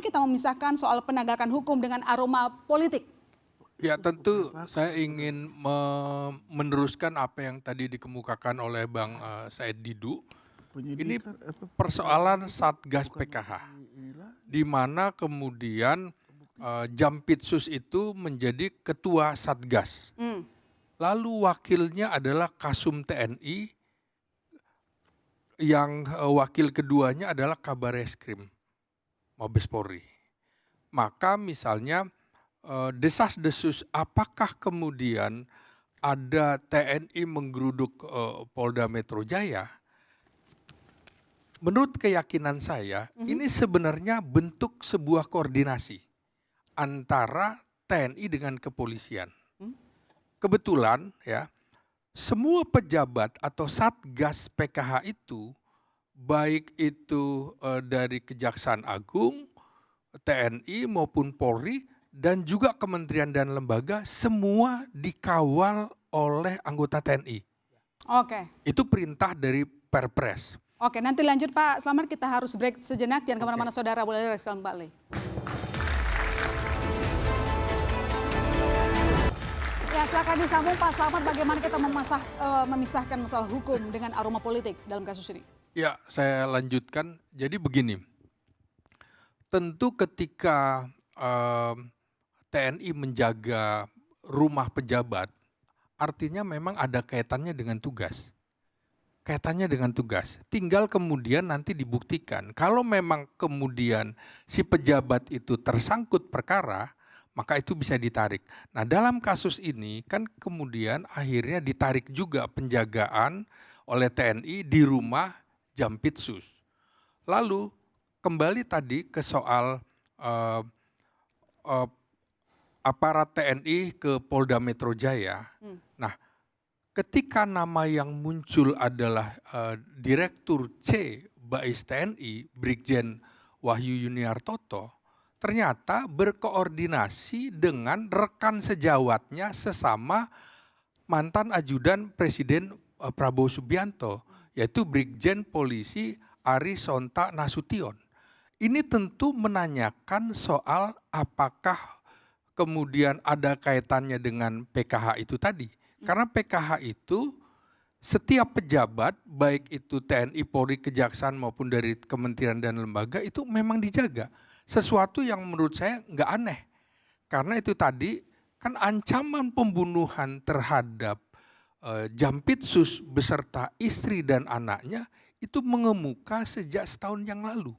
kita memisahkan soal penegakan hukum dengan aroma politik? Ya tentu saya ingin meneruskan apa yang tadi dikemukakan oleh Bang Said Didu. Ini persoalan Satgas PKH, di mana kemudian Jampitsus itu menjadi ketua Satgas. Lalu wakilnya adalah Kasum TNI, yang wakil keduanya adalah Kabareskrim Mabes Polri. Maka misalnya desas-desus apakah kemudian ada TNI menggeruduk Polda Metro Jaya, menurut keyakinan saya ini sebenarnya bentuk sebuah koordinasi antara TNI dengan kepolisian. Kebetulan ya, semua pejabat atau Satgas PKH itu, baik itu dari Kejaksaan Agung, TNI maupun Polri, dan juga kementerian dan lembaga, semua dikawal oleh anggota TNI. Oke. Itu perintah dari Perpres. Oke, nanti lanjut Pak Slamet, kita harus break sejenak, jangan kemana-mana saudara, boleh respon kembali. Ya, silakan disambung Pak Slamet, bagaimana kita memisahkan masalah hukum dengan aroma politik dalam kasus ini? Ya, saya lanjutkan. Jadi begini, tentu ketika TNI menjaga rumah pejabat, artinya memang ada kaitannya dengan tugas. Kaitannya dengan tugas. Tinggal kemudian nanti dibuktikan. Kalau memang kemudian si pejabat itu tersangkut perkara, maka itu bisa ditarik. Nah, dalam kasus ini kan kemudian akhirnya ditarik juga penjagaan oleh TNI di rumah Jampitsus. Lalu kembali tadi ke soal aparat TNI ke Polda Metro Jaya. Nah, ketika nama yang muncul adalah Direktur C Bais TNI, Brigjen Wahyu Yuniartoto, ternyata berkoordinasi dengan rekan sejawatnya sesama mantan ajudan Presiden Prabowo Subianto, yaitu Brigjen Polisi Ari Sonta Nasution. Ini tentu menanyakan soal apakah kemudian ada kaitannya dengan PKH itu tadi. Karena PKH itu setiap pejabat, baik itu TNI, Polri, Kejaksaan maupun dari kementerian dan lembaga itu memang dijaga. Sesuatu yang menurut saya nggak aneh. Karena itu tadi kan ancaman pembunuhan terhadap Jampitsus beserta istri dan anaknya itu mengemuka sejak setahun yang lalu.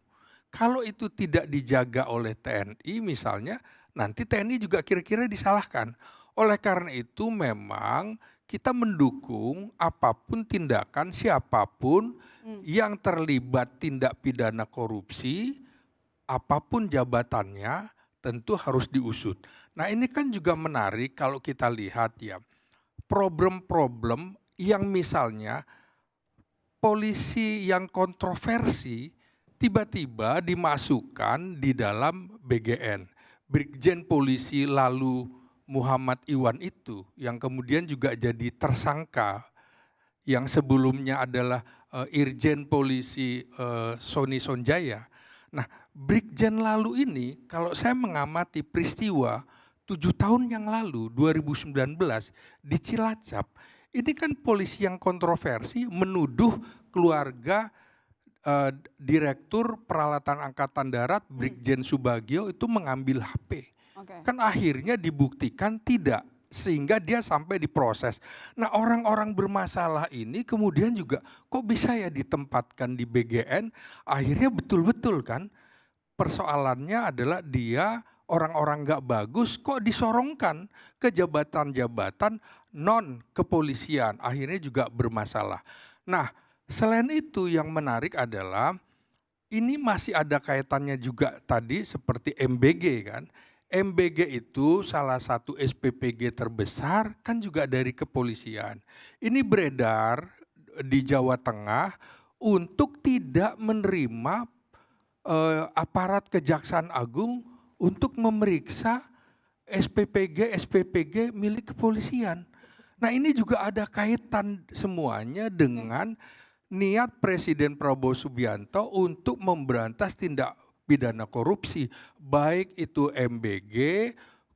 Kalau itu tidak dijaga oleh TNI misalnya, nanti TNI juga kira-kira disalahkan. Oleh karena itu memang kita mendukung apapun tindakan siapapun yang terlibat tindak pidana korupsi, apapun jabatannya tentu harus diusut. Nah, ini kan juga menarik kalau kita lihat ya, problem-problem yang misalnya polisi yang kontroversi tiba-tiba dimasukkan di dalam BGN. Brigjen Polisi lalu Muhammad Iwan itu yang kemudian juga jadi tersangka, yang sebelumnya adalah Irjen Polisi Sony Sonjaya. Nah, Brigjen lalu ini kalau saya mengamati peristiwa 7 tahun yang lalu 2019 di Cilacap, ini kan polisi yang kontroversi menuduh keluarga Direktur Peralatan Angkatan Darat Brigjen Subagio itu mengambil HP. Kan akhirnya dibuktikan tidak, sehingga dia sampai diproses. Nah, orang-orang bermasalah ini kemudian juga kok bisa ya ditempatkan di BGN, akhirnya betul-betul kan persoalannya adalah dia orang-orang gak bagus kok disorongkan ke jabatan-jabatan non kepolisian, akhirnya juga bermasalah. Nah, selain itu yang menarik adalah ini masih ada kaitannya juga tadi seperti MBG kan. MBG itu salah satu SPPG terbesar kan juga dari kepolisian. Ini beredar di Jawa Tengah untuk tidak menerima aparat Kejaksaan Agung untuk memeriksa SPPG milik kepolisian. Nah, ini juga ada kaitan semuanya dengan niat Presiden Prabowo Subianto untuk memberantas tindak pidana korupsi, baik itu MBG,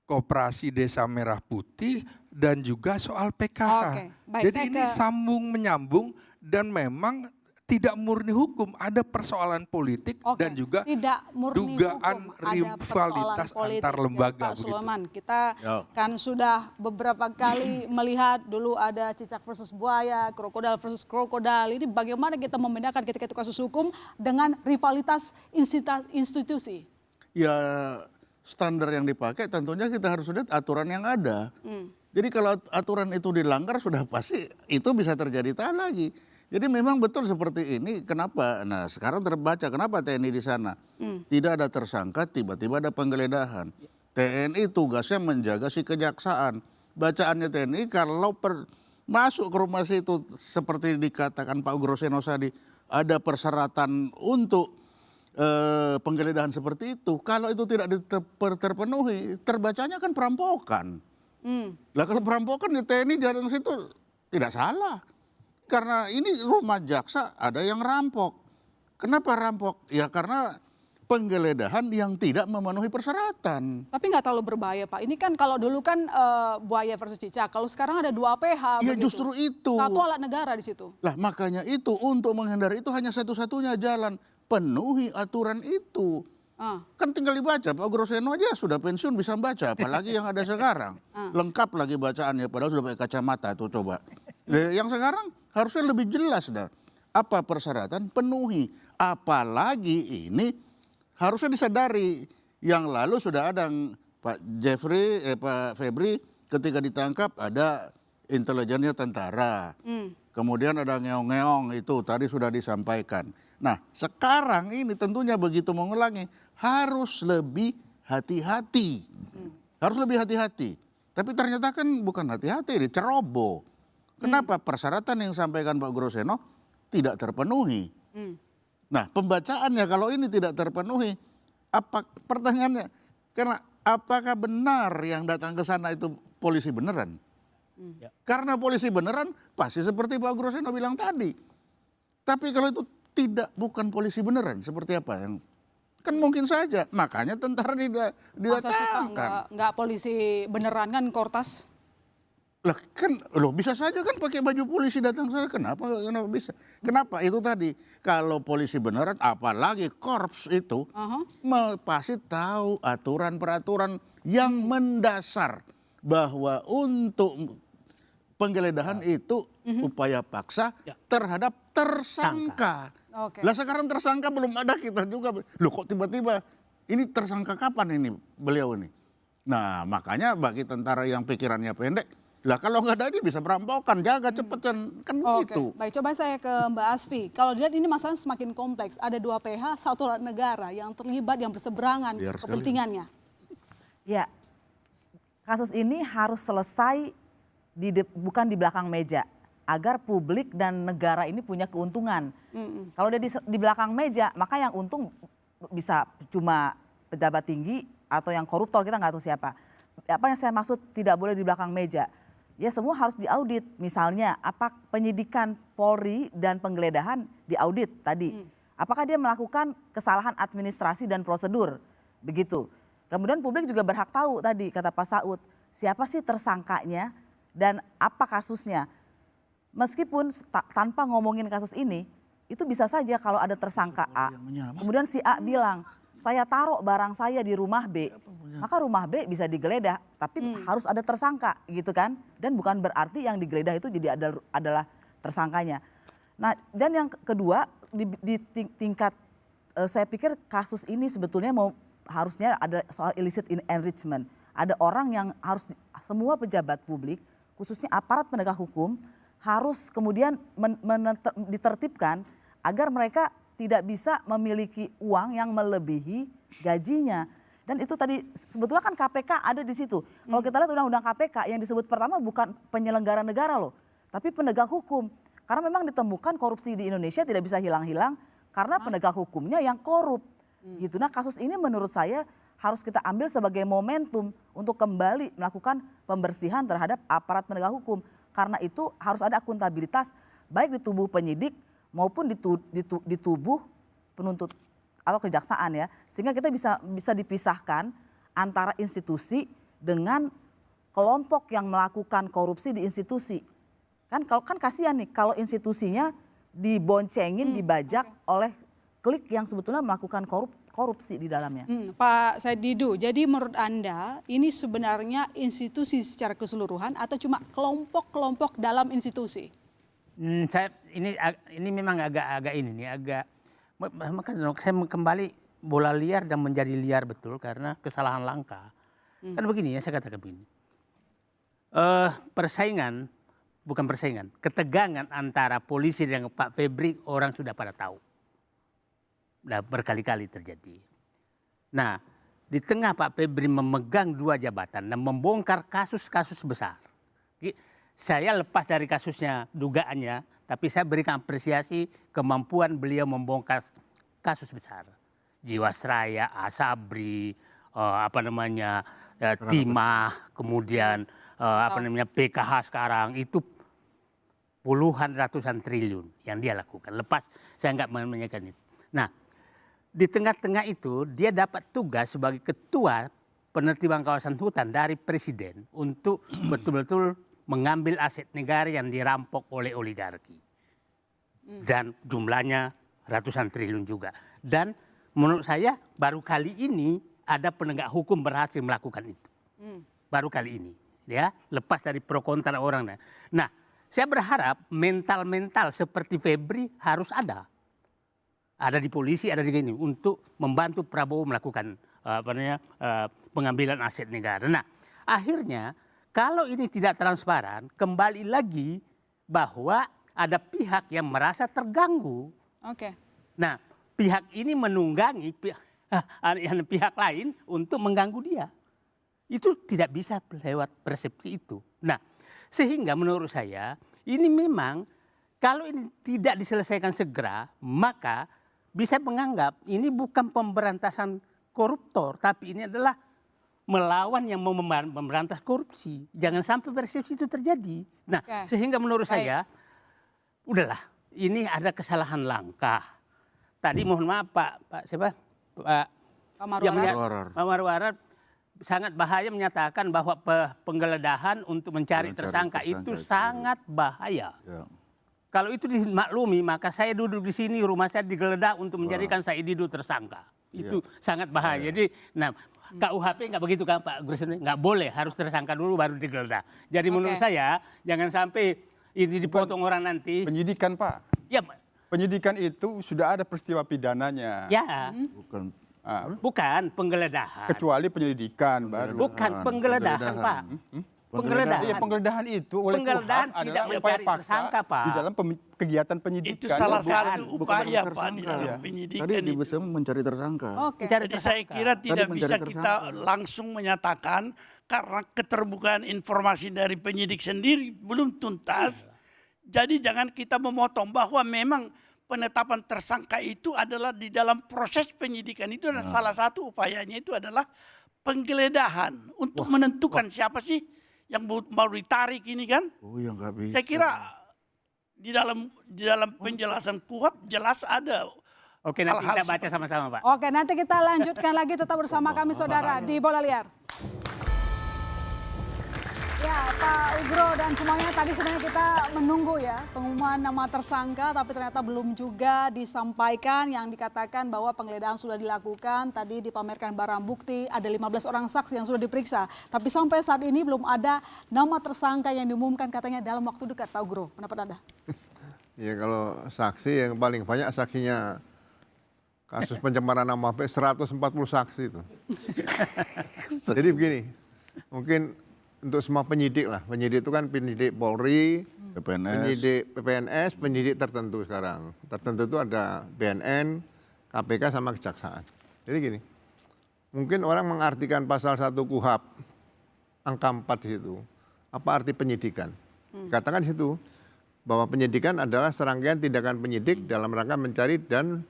Koperasi Desa Merah Putih, dan juga soal PKH. Oke, baik, Jadi saya ini sambung menyambung dan memang tidak murni hukum, ada persoalan politik Oke, dan juga tidak murni dugaan hukum, ada persoalan rivalitas politik. antar Ya, lembaga Pak begitu. Sulaiman, kita Ya. kan sudah beberapa kali melihat dulu ada cicak versus buaya, krokodil versus krokodil. Ini bagaimana kita membedakan ketika itu kasus hukum dengan rivalitas institusi? Ya standar yang dipakai tentunya kita harus lihat aturan yang ada. Jadi kalau aturan itu dilanggar sudah pasti itu bisa terjadi lagi. Jadi memang betul seperti ini. Kenapa? Nah sekarang terbaca kenapa TNI di sana tidak ada tersangka, tiba-tiba ada penggeledahan. TNI tugasnya menjaga si kejaksaan. Bacaannya TNI kalau masuk ke rumah situ seperti dikatakan Pak Groseno tadi ada persyaratan untuk penggeledahan seperti itu. Kalau itu tidak terpenuhi, terbacanya kan perampokan. Lah kalau perampokan di TNI jarang situ tidak salah. Karena ini rumah jaksa ada yang rampok. Kenapa rampok? Ya karena penggeledahan yang tidak memenuhi persyaratan. Tapi nggak terlalu berbahaya Pak. Ini kan kalau dulu kan buaya versus cicak. Kalau sekarang ada 2 PH. Ya begitu. justru itu. Satu alat negara di situ. Lah makanya itu untuk menghindari itu hanya satu-satunya jalan. Penuhi aturan itu. Kan tinggal dibaca, Pak Groseno aja sudah pensiun bisa baca, apalagi yang ada sekarang. Lengkap lagi bacaannya, padahal sudah pakai kacamata tuh coba. Yang sekarang harusnya lebih jelas dah. Apa persyaratan? Penuhi. Apalagi ini harusnya disadari. Yang lalu sudah ada Pak Febri ketika ditangkap ada intelijennya tentara. Kemudian ada ngeong-ngeong itu tadi sudah disampaikan. Nah sekarang ini tentunya begitu mengulangi harus lebih hati-hati. Harus lebih hati-hati. Tapi ternyata kan bukan hati-hati, ini ceroboh. Kenapa? Persyaratan yang disampaikan Pak Groseno tidak terpenuhi. Nah pembacaannya kalau ini tidak terpenuhi, pertanyaannya, karena apakah benar yang datang ke sana itu polisi beneran? Karena polisi beneran pasti seperti Pak Groseno bilang tadi. Tapi kalau itu bukan polisi beneran, seperti apa yang kan mungkin saja. Makanya tentara Masa sih Pak didatangkan. nggak polisi beneran kan Kortas? Lah kan bisa saja kan pakai baju polisi datang sana. Kenapa bisa? Kenapa? Itu tadi kalau polisi beneran apalagi korps itu pasti tahu aturan peraturan yang mendasar bahwa untuk penggeledahan itu upaya paksa terhadap tersangka. Oke. Lah sekarang tersangka belum ada, kita juga. Loh kok tiba-tiba ini tersangka kapan ini beliau ini? Nah makanya bagi tentara yang pikirannya pendek, lah kalau nggak ada dia bisa perampokan, jaga cepet kan begitu. Baik, coba saya ke Mbak Asfi. Kalau dilihat ini masalah semakin kompleks. Ada 2 PH, satu alat negara yang terlibat, yang berseberangan Biar sekali. kepentingannya. Ya, kasus ini harus selesai bukan di belakang meja, agar publik dan negara ini punya keuntungan. Kalau dia di belakang meja, maka yang untung bisa cuma pejabat tinggi atau yang koruptor, kita nggak tahu siapa. Apa yang saya maksud tidak boleh di belakang meja? Ya semua harus diaudit. Misalnya apa penyidikan Polri dan penggeledahan diaudit tadi. Apakah dia melakukan kesalahan administrasi dan prosedur? Begitu. Kemudian publik juga berhak tahu tadi kata Pak Saud, siapa sih tersangkanya dan apa kasusnya. Meskipun tanpa ngomongin kasus ini, itu bisa saja kalau ada tersangka A, kemudian si A bilang, saya taruh barang saya di rumah B, maka rumah B bisa digeledah, tapi harus ada tersangka gitu kan. Dan bukan berarti yang digeledah itu jadi adalah tersangkanya. Nah dan yang kedua, di tingkat, saya pikir kasus ini sebetulnya harusnya ada soal illicit enrichment. Ada orang yang harus, semua pejabat publik, khususnya aparat penegak hukum, harus kemudian ditertibkan agar mereka tidak bisa memiliki uang yang melebihi gajinya. Dan itu tadi sebetulnya kan KPK ada di situ. Kalau kita lihat undang-undang KPK yang disebut pertama bukan penyelenggara negara loh, tapi penegak hukum. Karena memang ditemukan korupsi di Indonesia tidak bisa hilang-hilang karena penegak hukumnya yang korup. Gitu. Nah kasus ini menurut saya harus kita ambil sebagai momentum untuk kembali melakukan pembersihan terhadap aparat penegak hukum. Karena itu harus ada akuntabilitas baik di tubuh penyidik maupun di tubuh penuntut atau kejaksaan ya, sehingga kita bisa dipisahkan antara institusi dengan kelompok yang melakukan korupsi di institusi. Kan kasihan nih kalau institusinya diboncengin, dibajak oleh klik yang sebetulnya melakukan korupsi di dalamnya. Pak Said Didu, jadi menurut Anda ini sebenarnya institusi secara keseluruhan atau cuma kelompok-kelompok dalam institusi? Ini memang agak ini nih, maka saya kembali bola liar dan menjadi liar betul karena kesalahan langkah. Kan begini ya, saya katakan begini. Ketegangan antara polisi dan Pak Febri orang sudah pada tahu. Sudah berkali-kali terjadi. Nah, di tengah Pak Febri memegang 2 jabatan dan membongkar kasus-kasus besar. Saya lepas dari kasusnya, dugaannya, tapi saya berikan apresiasi kemampuan beliau membongkar kasus besar. Jiwasraya, Asabri, Timah, kemudian PKH sekarang itu puluhan ratusan triliun yang dia lakukan. Lepas saya nggak menanyakan itu. Nah, di tengah-tengah itu dia dapat tugas sebagai ketua penertiban kawasan hutan dari presiden untuk betul-betul mengambil aset negara yang dirampok oleh oligarki. Dan jumlahnya ratusan triliun juga. Dan menurut saya baru kali ini ada penegak hukum berhasil melakukan itu. Baru kali ini. Ya, lepas dari pro kontra orang. Nah, saya berharap mental-mental seperti Febri harus ada. Ada di polisi, ada di sini untuk membantu Prabowo melakukan pengambilan aset negara. Nah, akhirnya kalau ini tidak transparan, kembali lagi bahwa ada pihak yang merasa terganggu. Oke. Nah, pihak ini menunggangi pihak lain untuk mengganggu dia. Itu tidak bisa lewat persepsi itu. Nah, sehingga menurut saya ini memang kalau ini tidak diselesaikan segera, maka bisa menganggap ini bukan pemberantasan koruptor, tapi ini adalah melawan yang mau memberantas korupsi. Jangan sampai persepsi itu terjadi. Nah, sehingga menurut saya, udahlah, ini ada kesalahan langkah. Tadi mohon maaf Pak Marwarar sangat bahaya menyatakan bahwa penggeledahan untuk mencari tersangka itu sangat bahaya. Ya. Kalau itu dimaklumi, maka saya duduk di sini, rumah saya digeledah untuk menjadikan Said Didu tersangka. Itu sangat bahaya. Jadi, KUHP nggak begitu kan Pak Guseno? Nggak boleh, harus tersangka dulu baru digeledah. Jadi menurut saya, jangan sampai ini dipotong orang nanti. Penyidikan Pak. Ya. Penyidikan itu sudah ada peristiwa pidananya. Ya. Bukan penggeledahan. Kecuali penyelidikan baru. Bukan penggeledahan Pak. Penggeledahan. Ya, penggeledahan itu oleh penggeledahan tidak mencari tersangka Pak. Di dalam kegiatan penyidikan. Itu salah satu upaya Pak di dalam penyidikan. Tadi bisa mencari tersangka. Jadi saya kira tidak bisa kita langsung menyatakan karena keterbukaan informasi dari penyidik sendiri belum tuntas. Jadi jangan kita memotong bahwa memang penetapan tersangka itu adalah di dalam proses penyidikan itu adalah salah satu upayanya itu adalah penggeledahan untuk menentukan siapa sih yang mau ditarik ini kan. Ya nggak bisa. Saya kira di dalam penjelasan KUHP jelas ada. Oke, nanti kita baca sama-sama Pak. Oke, nanti kita lanjutkan lagi tetap bersama kami saudara di Bola Liar. Ya Pak Ugro dan semuanya tadi sebenarnya kita menunggu ya pengumuman nama tersangka tapi ternyata belum juga disampaikan yang dikatakan bahwa penggeledahan sudah dilakukan. Tadi dipamerkan barang bukti ada 15 orang saksi yang sudah diperiksa. Tapi sampai saat ini belum ada nama tersangka yang diumumkan katanya dalam waktu dekat Pak Ugro. Pendapat Anda? Ya kalau saksi yang paling banyak saksinya kasus pencemaran nama baik 140 saksi itu. Jadi begini, mungkin untuk semua penyidik lah, penyidik itu kan penyidik Polri, penyidik PPNS, penyidik tertentu sekarang. Tertentu itu ada BNN, KPK sama Kejaksaan. Jadi gini, mungkin orang mengartikan pasal 1 KUHP, angka 4 di situ, apa arti penyidikan? Katakan di situ, bahwa penyidikan adalah serangkaian tindakan penyidik dalam rangka mencari dan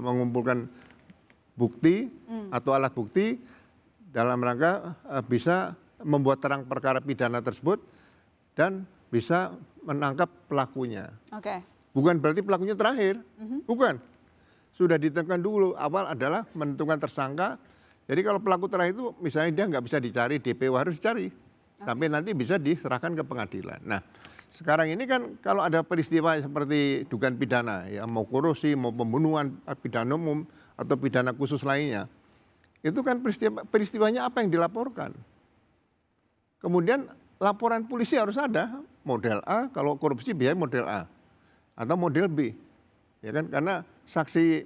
mengumpulkan bukti atau alat bukti dalam rangka bisa membuat terang perkara pidana tersebut dan bisa menangkap pelakunya. Oke. Bukan berarti pelakunya terakhir, bukan. sudah ditentukan dulu. Awal adalah menentukan tersangka. Jadi kalau pelaku terakhir itu misalnya dia nggak bisa dicari, DPO harus dicari. Sampai nanti bisa diserahkan ke pengadilan. Nah, sekarang ini kan kalau ada peristiwa seperti dugaan pidana, ya mau korupsi, mau pembunuhan, pidana umum, atau pidana khusus lainnya, itu kan peristiwanya apa yang dilaporkan. Kemudian laporan polisi harus ada, model A, kalau korupsi biasanya model A, atau model B. Ya kan, karena saksi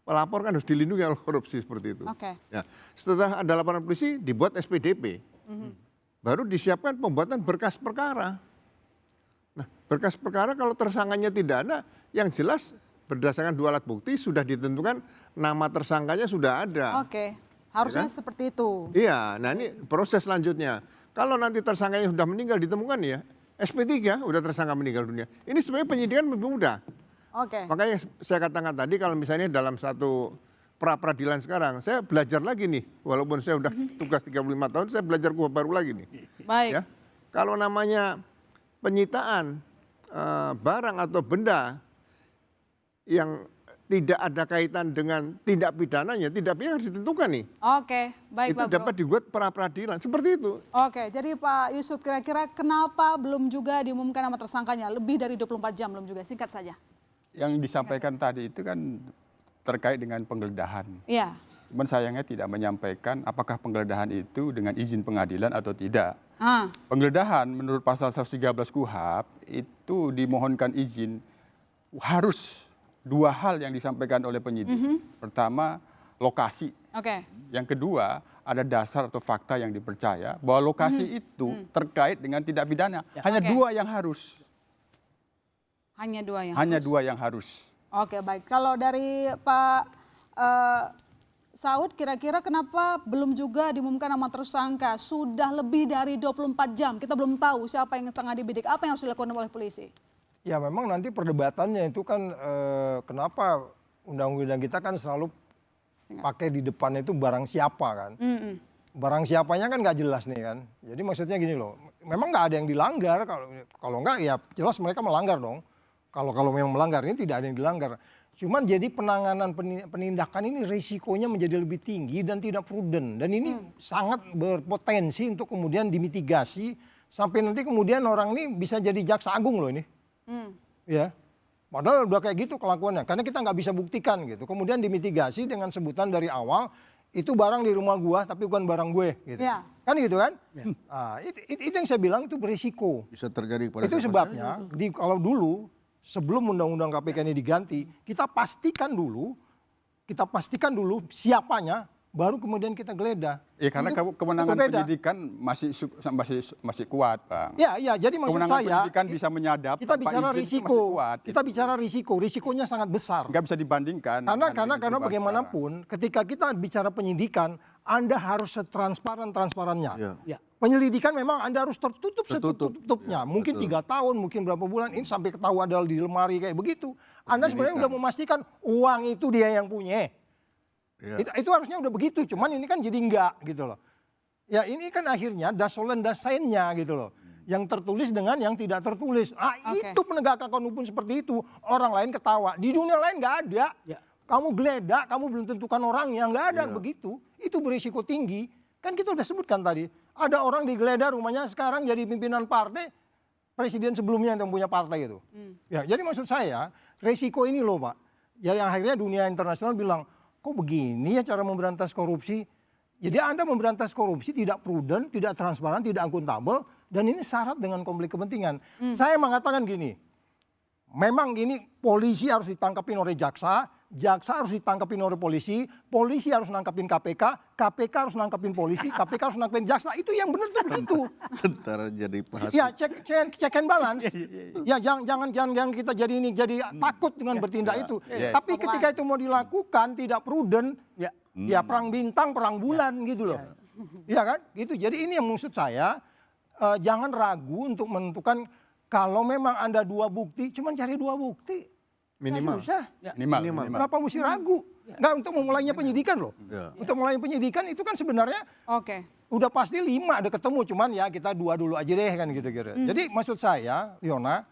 pelapor kan harus dilindungi oleh korupsi seperti itu. Oke. Ya, setelah ada laporan polisi, dibuat SPDP. Baru disiapkan pembuatan berkas perkara. Nah, berkas perkara kalau tersangkanya tidak ada, yang jelas berdasarkan 2 alat bukti sudah ditentukan nama tersangkanya sudah ada. Oke, harusnya Ya kan? seperti itu. Iya, nah ini proses selanjutnya. Kalau nanti tersangkanya sudah meninggal ditemukan ya, SP3 udah tersangka meninggal dunia. Ini sebenarnya penyidikan lebih mudah. Oke. Makanya saya katakan tadi kalau misalnya dalam satu pra-peradilan sekarang, saya belajar lagi nih, walaupun saya udah tugas 35 tahun, saya belajar kuah baru lagi nih. Baik. Ya, kalau namanya penyitaan barang atau benda yang tidak ada kaitan dengan tindak pidananya, tindak pidana harus ditentukan nih. Oke, baik Itu Pak Bro. dapat dibuat pra-peradilan, seperti itu. Oke, jadi Pak Yusuf kira-kira kenapa belum juga diumumkan nama tersangkanya? Lebih dari 24 jam belum juga, singkat saja. Yang disampaikan tadi itu kan terkait dengan penggeledahan. Iya. Cuman sayangnya tidak menyampaikan apakah penggeledahan itu dengan izin pengadilan atau tidak. Penggeledahan menurut pasal 113 KUHP itu dimohonkan izin harus 2 hal yang disampaikan oleh penyidik. Pertama, lokasi. Oke. Yang kedua, ada dasar atau fakta yang dipercaya bahwa lokasi itu terkait dengan tindak pidana. Hanya Oke. 2 yang harus. Hanya 2 yang Hanya harus. 2 yang harus. Oke, baik. Kalau dari Pak Saud, kira-kira kenapa belum juga diumumkan nama tersangka? Sudah lebih dari 24 jam, kita belum tahu siapa yang tengah dibidik. Apa yang harus dilakukan oleh polisi? Ya memang nanti perdebatannya itu kan kenapa undang-undang kita kan selalu pakai di depan itu barang siapa kan. Barang siapanya kan nggak jelas nih kan. Jadi maksudnya gini loh, memang nggak ada yang dilanggar. Kalau nggak ya jelas mereka melanggar dong. Kalau memang melanggar, ini tidak ada yang dilanggar. Cuman jadi penanganan penindakan ini risikonya menjadi lebih tinggi dan tidak prudent. Dan ini sangat berpotensi untuk kemudian dimitigasi sampai nanti kemudian orang ini bisa jadi jaksa agung loh ini. Ya, padahal udah kayak gitu kelakuannya. Karena kita nggak bisa buktikan gitu. Kemudian dimitigasi dengan sebutan dari awal itu barang di rumah gua tapi bukan barang gue. Gitu. Ya. Kan gitu kan? Nah, itu yang saya bilang itu berisiko. Bisa terjadi pada Itu siapa sebabnya saja. kalau dulu sebelum undang-undang KPK ini diganti, kita pastikan dulu siapanya, baru kemudian kita geledah. Ya karena Itu kewenangan beda. penyidikan masih kuat, Bang. Ya, jadi maksud Kewenangan saya penyidikan bisa menyadap. kita tanpa bicara izin itu risiko, masih kuat, kita bicara risiko, risikonya sangat besar. nggak bisa dibandingkan. Karena bagaimanapun, ketika kita bicara penyidikan, Anda harus setransparan-transparannya. Ya. Penyelidikan memang Anda harus tertutup Tertutup. setutupnya. Ya, Mungkin betul. 3 tahun, mungkin berapa bulan, ini sampai ketahuan ada di lemari kayak begitu. Anda sebenarnya udah memastikan uang itu dia yang punya. Ya. Itu harusnya udah begitu, cuman ini kan jadi enggak gitu loh. Ya ini kan akhirnya dasolen dasainnya gitu loh. Yang tertulis dengan yang tidak tertulis. Oke. Itu penegakan hukum seperti itu. Orang lain ketawa. Di dunia lain nggak ada. Kamu geledak, kamu belum tentukan orangnya. Nggak ada begitu. Itu berisiko tinggi. Kan kita udah sebutkan tadi. Ada orang digeledah rumahnya sekarang jadi pimpinan partai. Presiden sebelumnya yang punya partai itu. Ya, jadi maksud saya resiko ini loh Pak. Ya yang akhirnya dunia internasional bilang, kok begini ya cara memberantas korupsi? Jadi Anda memberantas korupsi tidak prudent, tidak transparan, tidak akuntabel, dan ini syarat dengan konflik kepentingan. Saya mengatakan gini, memang ini polisi harus ditangkapin oleh jaksa, jaksa harus ditangkapin oleh polisi harus nangkapin KPK, KPK harus nangkapin polisi, KPK harus nangkapin jaksa. Itu yang benar tuh begitu. Tentara jadi bahas. Ya check and balance. Ya jangan kita jadi takut dengan bertindak itu. Tapi ketika itu mau dilakukan tidak prudent, ya perang bintang, perang bulan gitu loh. Iya kan? Gitu. Jadi ini yang maksud saya jangan ragu untuk menentukan kalau memang Anda 2 bukti, cuman cari 2 bukti. Minimal. Susah. Minimal. Kenapa mesti ragu? Enggak untuk memulainya penyidikan loh. Ya. Untuk mulai penyidikan itu kan sebenarnya Oke. udah pasti 5 ada ketemu, cuman ya kita 2 dulu aja deh kan gitu kira. Jadi maksud saya, Yona,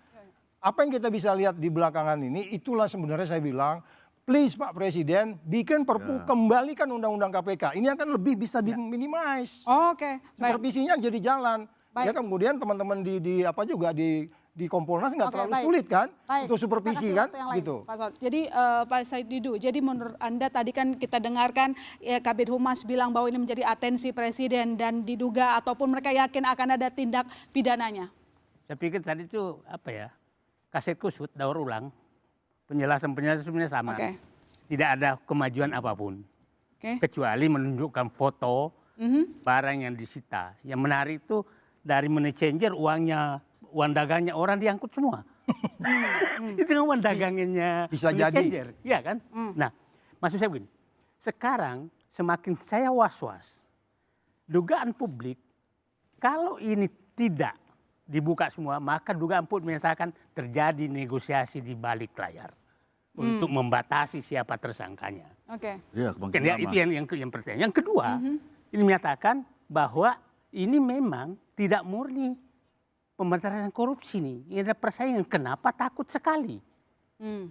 apa yang kita bisa lihat di belakangan ini itulah sebenarnya saya bilang please Pak Presiden, bikin perpu, kembalikan undang-undang KPK. Ini akan lebih bisa diminimize. Oke, baik. Supervisinya jadi jalan. Baik. Ya kemudian teman-teman di Kompolnas nggak Oke, terlalu baik. sulit kan Baik. untuk supervisi Kita kasih kan, waktu yang lain, gitu. Pak Saud. Jadi Pak Said Didu, jadi menurut Anda tadi kan kita dengarkan Kabid Humas bilang bahwa ini menjadi atensi Presiden dan diduga ataupun mereka yakin akan ada tindak pidananya. Saya pikir tadi itu apa ya, kaset kusut, daur ulang, penjelasan sebenarnya sama. Oke. Tidak ada kemajuan apapun, Oke. kecuali menunjukkan foto barang yang disita. Yang menarik itu dari money changer uang dagangnya orang diangkut semua. Itu kan uang dagangnya Bisa money jadi. changer, iya kan? Nah, maksud saya begini, sekarang semakin saya was-was, dugaan publik kalau ini tidak dibuka semua, maka dugaan publik menyatakan terjadi negosiasi di balik layar untuk membatasi siapa tersangkanya. Oke. Iya, Kan ya, itu yang pertama. Yang kedua, ini menyatakan bahwa ini memang tidak murni pemberantasan korupsi nih. Ini ada persaingan. Kenapa takut sekali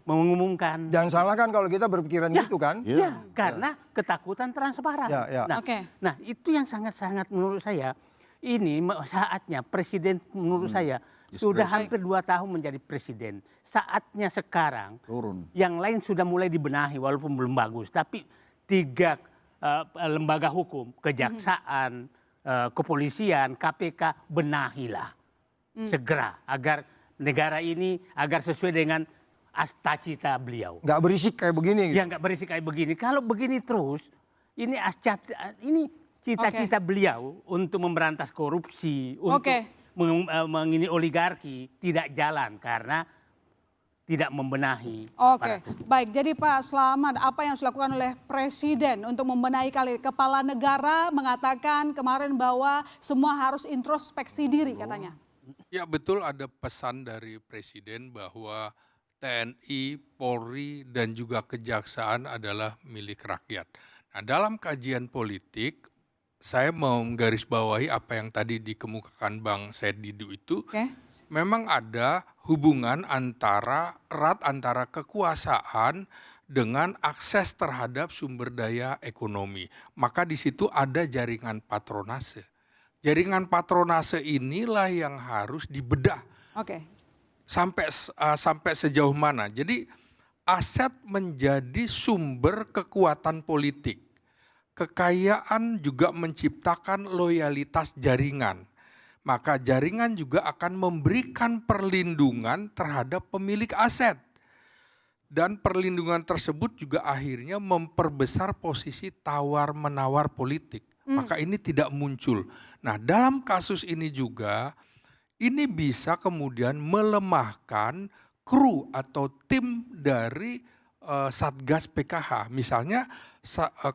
mengumumkan? Jangan salahkan kalau kita berpikiran gitu kan. Ya, karena ketakutan transparan. Ya. Nah, Oke. nah, itu yang sangat-sangat menurut saya, ini saatnya Presiden menurut saya sudah hampir 2 tahun menjadi Presiden. Saatnya sekarang Turun. yang lain sudah mulai dibenahi walaupun belum bagus. Tapi 3 lembaga hukum, kejaksaan, kepolisian, KPK, benahilah segera agar negara ini agar sesuai dengan cita beliau. Nggak berisik kayak begini. Gitu. Ya nggak berisik kayak begini. Kalau begini terus, ini cita-cita beliau untuk memberantas korupsi, untuk mengini oligarki tidak jalan karena tidak membenahi. Oke, baik. Jadi Pak Slamet, apa yang dilakukan oleh Presiden untuk membenahi kepala negara mengatakan kemarin bahwa semua harus introspeksi diri katanya. Ya betul, ada pesan dari Presiden bahwa TNI, Polri, dan juga Kejaksaan adalah milik rakyat. Nah, dalam kajian politik, saya mau menggarisbawahi apa yang tadi dikemukakan Bang Said Didu itu. Memang ada hubungan erat antara kekuasaan dengan akses terhadap sumber daya ekonomi. Maka di situ ada jaringan patronase. Jaringan patronase inilah yang harus dibedah. Sampai sejauh mana. Jadi aset menjadi sumber kekuatan politik. Kekayaan juga menciptakan loyalitas jaringan. Maka jaringan juga akan memberikan perlindungan terhadap pemilik aset. Dan perlindungan tersebut juga akhirnya memperbesar posisi tawar-menawar politik. Maka ini tidak muncul. Nah, dalam kasus ini juga, ini bisa kemudian melemahkan kru atau tim dari Satgas PKH. Misalnya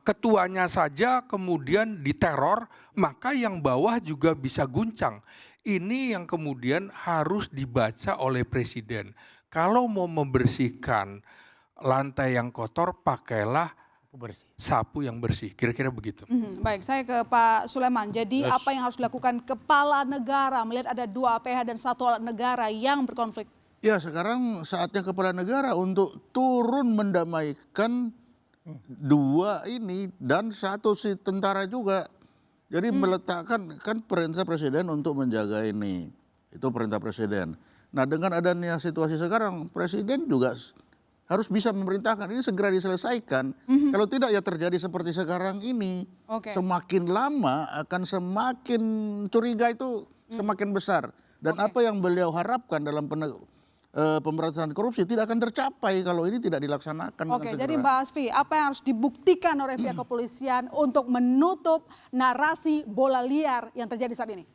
ketuanya saja kemudian diteror, maka yang bawah juga bisa guncang. Ini yang kemudian harus dibaca oleh Presiden. Kalau mau membersihkan lantai yang kotor, pakailah sapu yang bersih. Kira-kira begitu. Baik, saya ke Pak Sulaiman. Jadi apa yang harus dilakukan kepala negara melihat ada 2 APH dan 1 alat negara yang berkonflik? Ya, sekarang saatnya kepala negara untuk turun mendamaikan 2 ini dan 1 si tentara juga. Jadi meletakkan kan perintah Presiden untuk menjaga ini. Itu perintah Presiden. Nah, dengan adanya situasi sekarang, Presiden juga harus bisa memerintahkan ini segera diselesaikan. Kalau tidak ya terjadi seperti sekarang ini. Semakin lama akan semakin curiga itu semakin besar. Dan apa yang beliau harapkan dalam pemberantasan korupsi tidak akan tercapai kalau ini tidak dilaksanakan. Jadi Mbak Asfi, apa yang harus dibuktikan oleh pihak kepolisian untuk menutup narasi bola liar yang terjadi saat ini?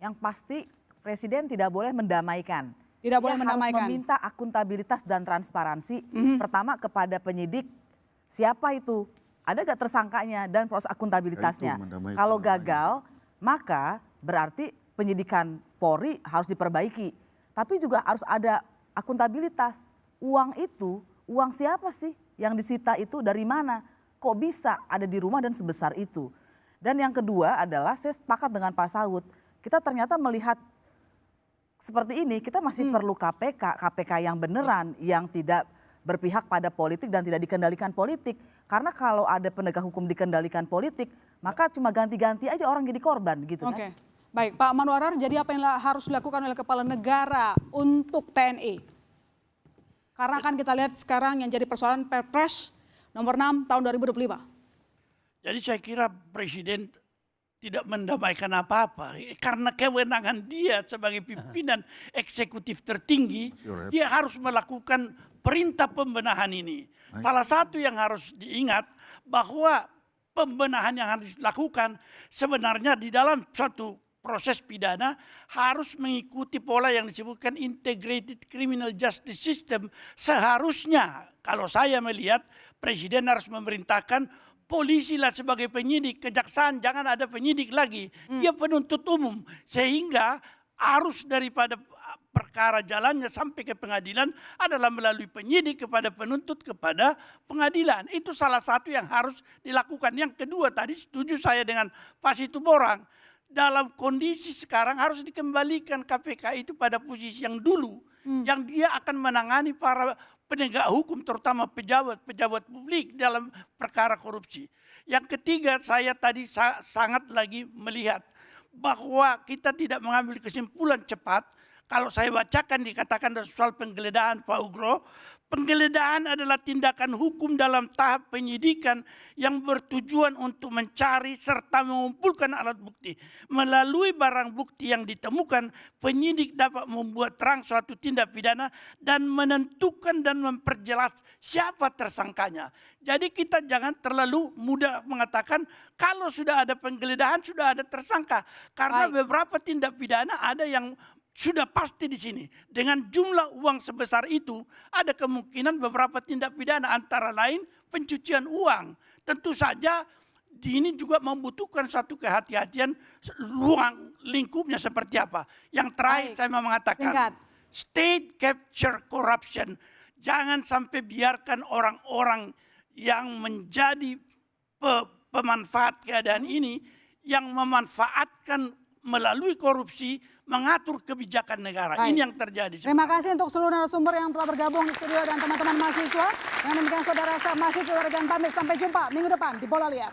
Yang pasti Presiden tidak boleh mendamaikan. Tidak boleh Dia harus mendamaikan. meminta akuntabilitas dan transparansi. Pertama kepada penyidik, siapa itu? Ada gak tersangkanya dan proses akuntabilitasnya. Kalau gagal, maka berarti penyidikan Polri harus diperbaiki. Tapi juga harus ada akuntabilitas. Uang itu, uang siapa sih yang disita itu dari mana? Kok bisa ada di rumah dan sebesar itu? Dan yang kedua adalah saya sepakat dengan Pak Saud. Kita ternyata melihat seperti ini, kita masih perlu KPK yang beneran, yang tidak berpihak pada politik dan tidak dikendalikan politik. Karena kalau ada penegak hukum dikendalikan politik, maka cuma ganti-ganti aja orang jadi korban gitu kan. Oke. Baik, Pak Manwarar, jadi apa yang harus dilakukan oleh kepala negara untuk TNI? Karena kan kita lihat sekarang yang jadi persoalan Perpres nomor 6 tahun 2025. Jadi saya kira Presiden tidak mendamaikan apa-apa karena kewenangan dia sebagai pimpinan eksekutif tertinggi, dia harus melakukan perintah pembenahan ini. Salah satu yang harus diingat bahwa pembenahan yang harus dilakukan sebenarnya di dalam suatu proses pidana harus mengikuti pola yang disebutkan integrated criminal justice system. Seharusnya kalau saya melihat Presiden harus memerintahkan polisi lah sebagai penyidik, kejaksaan jangan ada penyidik lagi, dia penuntut umum. Sehingga arus daripada perkara jalannya sampai ke pengadilan adalah melalui penyidik kepada penuntut kepada pengadilan. Itu salah satu yang harus dilakukan. Yang kedua tadi setuju saya dengan Pak Situborang. Dalam kondisi sekarang harus dikembalikan KPK itu pada posisi yang dulu. Yang dia akan menangani para penegak hukum terutama pejabat-pejabat publik dalam perkara korupsi. Yang ketiga saya tadi sangat lagi melihat bahwa kita tidak mengambil kesimpulan cepat. Kalau saya bacakan dikatakan soal penggeledahan Pak Ugro, penggeledahan adalah tindakan hukum dalam tahap penyidikan yang bertujuan untuk mencari serta mengumpulkan alat bukti. Melalui barang bukti yang ditemukan, penyidik dapat membuat terang suatu tindak pidana dan menentukan dan memperjelas siapa tersangkanya. Jadi kita jangan terlalu mudah mengatakan kalau sudah ada penggeledahan sudah ada tersangka. Karena beberapa tindak pidana ada yang sudah pasti di sini. Dengan jumlah uang sebesar itu, ada kemungkinan beberapa tindak pidana antara lain pencucian uang. Tentu saja ini juga membutuhkan satu kehati-hatian ruang lingkupnya seperti apa. Yang terakhir saya mau mengatakan, state capture corruption. Jangan sampai biarkan orang-orang yang menjadi pemanfaat keadaan ini, yang memanfaatkan melalui korupsi mengatur kebijakan negara. Ini yang terjadi. Terima kasih untuk seluruh narasumber yang telah bergabung di studio dan teman-teman mahasiswa. Dengan demikian saudara, saya masih keluarga pamit. Sampai jumpa minggu depan di Bola Liar.